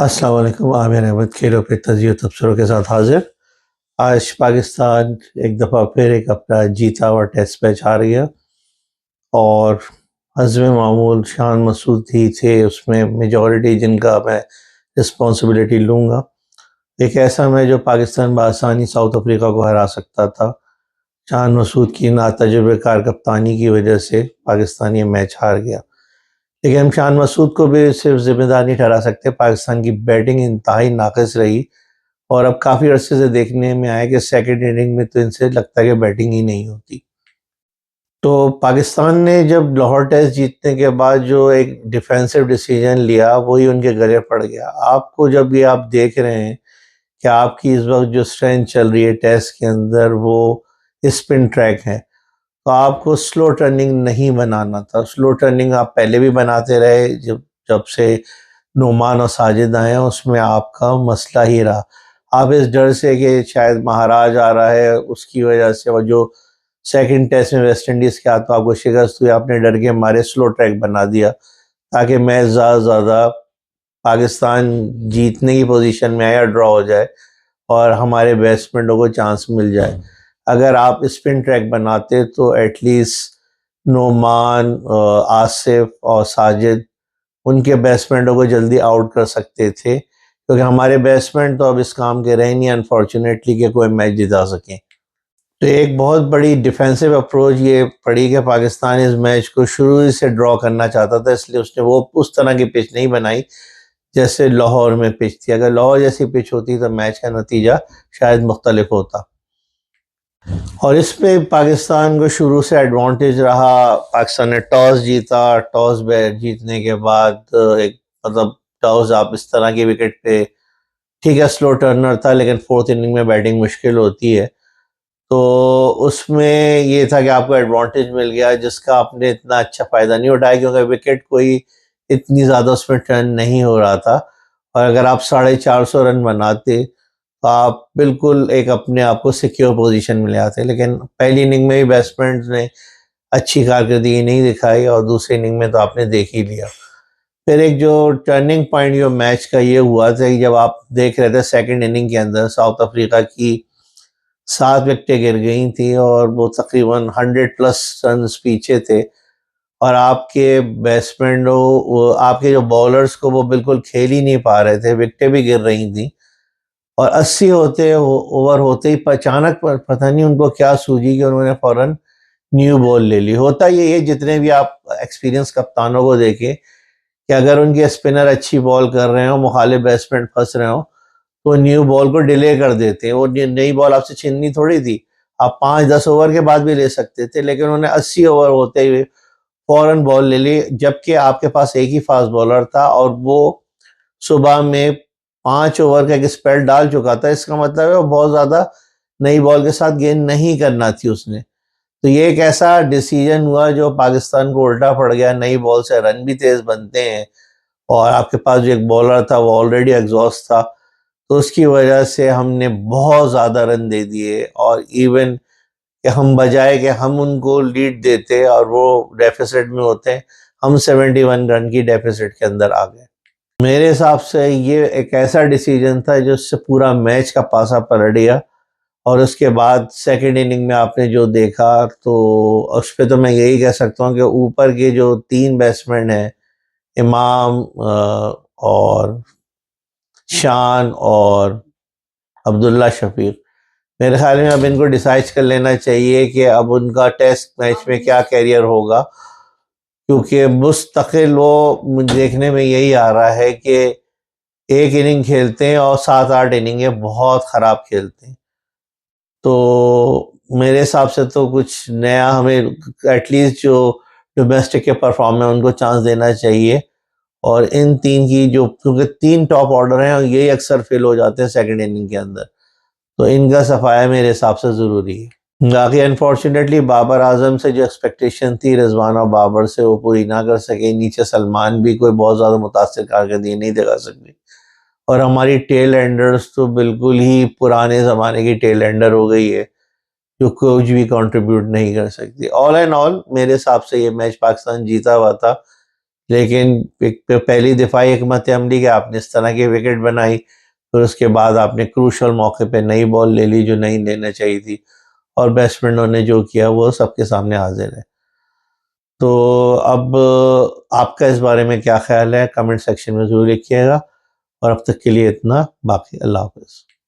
अस्सलाम वालेकुम। आमिर अहमद खेलों पे तजियो तबसरों के साथ हाजिर। आज पाकिस्तान एक दफ़ा फिर एक अपना जीता हुआ टेस्ट मैच हार गया और हज़्म मामूल शान मसूद ही थे उसमें मेजॉरिटी, जिनका मैं रिस्पॉन्सिबिलिटी लूँगा। एक ऐसा मैच जो पाकिस्तान बआसानी साउथ अफ्रीका को हरा सकता था। शान मसूद की नातजुर्बेकार कप्तानी की वजह से पाकिस्तान ये मैच हार गया। लेकिन हम शान मसूद को भी सिर्फ ज़िम्मेदार नहीं ठहरा सकते। पाकिस्तान की बैटिंग इंतहाई नाक़िस रही और अब काफ़ी अरसे से देखने में आया कि सेकंड इनिंग में तो इनसे लगता है कि बैटिंग ही नहीं होती। तो पाकिस्तान ने जब लाहौर टेस्ट जीतने के बाद जो एक डिफेंसिव डिसीजन लिया वही उनके गले पड़ गया। आपको जब ये आप देख रहे हैं कि आपकी इस वक्त जो स्ट्रेंथ चल रही है टेस्ट के अंदर वो स्पिन ट्रैक है, तो आपको स्लो टर्निंग नहीं बनाना था। स्लो टर्निंग आप पहले भी बनाते रहे, जब जब से नोमान और साजिद आए हैं उसमें आपका मसला ही रहा। आप इस डर से कि शायद महाराज आ रहा है उसकी वजह से, और जो सेकंड टेस्ट में वेस्ट इंडीज़ के हाथों आपको शिकस्त हुई, आपने डर के मारे स्लो ट्रैक बना दिया ताकि मैच ज़्यादा से ज़्यादा पाकिस्तान जीतने की पोजीशन में आए या ड्रॉ हो जाए और हमारे बैट्समैनों को चांस मिल जाए। अगर आप स्पिन ट्रैक बनाते तो एटलीस्ट नोमान, आसिफ और साजिद उनके बैट्समैनों को जल्दी आउट कर सकते थे, क्योंकि हमारे बैट्समैन तो अब इस काम के रहे नहीं अनफॉर्चुनेटली कि कोई मैच जिता सकें। तो एक बहुत बड़ी डिफेंसिव अप्रोच ये पड़ी कि पाकिस्तान इस मैच को शुरू ही से ड्रॉ करना चाहता था, इसलिए उसने वो उस तरह की पिच नहीं बनाई जैसे लाहौर में पिच थी। अगर लाहौर जैसी पिच होती तो मैच का नतीजा शायद मुख्तलिफ होता। और इस पे पाकिस्तान को शुरू से एडवांटेज रहा। पाकिस्तान ने टॉस जीता। टॉस जीतने के बाद एक मतलब टॉस आप इस तरह की विकेट पे, ठीक है स्लो टर्नर था लेकिन फोर्थ इनिंग में बैटिंग मुश्किल होती है, तो उसमें ये था कि आपको एडवांटेज मिल गया जिसका आपने इतना अच्छा फ़ायदा नहीं उठाया, क्योंकि विकेट कोई इतनी ज़्यादा उसमें टर्न नहीं हो रहा था। और अगर आप 450 रन बनाते तो आप बिल्कुल एक अपने आप को सिक्योर पोजीशन में ले आते। लेकिन पहली इनिंग में ही बैट्समैन ने अच्छी कारकर्दगी नहीं दिखाई और दूसरी इनिंग में तो आपने देख ही लिया। फिर एक जो टर्निंग पॉइंट जो मैच का ये हुआ था कि जब आप देख रहे थे सेकंड इनिंग के अंदर साउथ अफ्रीका की 7 विकेटें गिर गई थी और वो तकरीबन 100 प्लस रन पीछे थे, और आपके बैट्समैनों, आपके जो बॉलर्स को वो बिल्कुल खेल ही नहीं पा रहे थे, विकेटें भी गिर रही थी। और 80 ओवर होते ही अचानक पता नहीं उनको क्या सूझी कि उन्होंने फौरन न्यू बॉल ले ली। होता ये है, जितने भी आप एक्सपीरियंस कप्तानों को देखें कि अगर उनके स्पिनर अच्छी बॉल कर रहे हो, मुखालिफ बैट्समैन फंस रहे हो, तो न्यू बॉल को डिले कर देते हैं। वो नई बॉल आपसे छीननी थोड़ी थी, आप 5-10 ओवर के बाद भी ले सकते थे, लेकिन उन्होंने 80 ओवर होते हुए फौरन बॉल ले ली, जबकि आपके पास एक ही फास्ट बॉलर था और वो सुबह में 5 ओवर का एक स्पेल डाल चुका था। इसका मतलब है वो बहुत ज़्यादा नई बॉल के साथ गेंद नहीं करना थी उसने। तो ये एक ऐसा डिसीजन हुआ जो पाकिस्तान को उल्टा पड़ गया। नई बॉल से रन भी तेज़ बनते हैं और आपके पास जो एक बॉलर था वो ऑलरेडी एग्जॉस्ट था, तो उसकी वजह से हमने बहुत ज़्यादा रन दे दिए। और इवन कि हम बजाय कि हम उनको लीड देते और वो डेफिसिट में होते, हम 71 रन की डेफिसिट के अंदर आ गए। मेरे हिसाब से ये एक ऐसा डिसीजन था जिससे पूरा मैच का पासा पलट गया। और उसके बाद सेकंड इनिंग में आपने जो देखा, तो उस पे तो मैं यही कह सकता हूँ कि ऊपर के जो 3 बैट्समैन हैं, इमाम और शान और अब्दुल्ला शफीक, मेरे ख्याल में अब इनको डिसाइड कर लेना चाहिए कि अब उनका टेस्ट मैच में क्या कैरियर होगा, क्योंकि मुस्तकिल वो देखने में यही आ रहा है कि एक इनिंग खेलते हैं और 7-8 इनिंगें बहुत ख़राब खेलते हैं। तो मेरे हिसाब से तो कुछ नया हमें एटलीस्ट जो डोमेस्टिक के परफॉर्म है उनको चांस देना चाहिए। और इन 3 की जो, क्योंकि 3 टॉप ऑर्डर हैं और यही अक्सर फेल हो जाते हैं सेकंड इनिंग के अंदर, तो इनका सफाया मेरे हिसाब से ज़रूरी है। बाकी अनफॉर्चुनेटली बाबर आजम से जो एक्सपेक्टेशन थी रिजवान और बाबर से, वो पूरी ना कर सके। नीचे सलमान भी कोई बहुत ज़्यादा मुतासिर कारकर्दगी नहीं दिखा सके। और हमारी टेल एंडर्स तो बिल्कुल ही पुराने ज़माने की टेल एंडर हो गई है, जो कुछ भी कंट्रीब्यूट नहीं कर सकती। ऑल एंड ऑल मेरे हिसाब से ये मैच पाकिस्तान जीता हुआ था, लेकिन एक पहली दिफाई हिकमत अमली कि आपने इस तरह की विकेट बनाई, फिर उसके बाद आपने क्रूशल मौके पे नई बॉल ले ली जो नहीं लेना चाहिए थी, और बैट्समैनों ने जो किया वो सबके सामने हाजिर है। तो अब आपका इस बारे में क्या ख्याल है, कमेंट सेक्शन में ज़रूर लिखिएगा। और अब तक के लिए इतना, बाकी अल्लाह हाफ़िज़।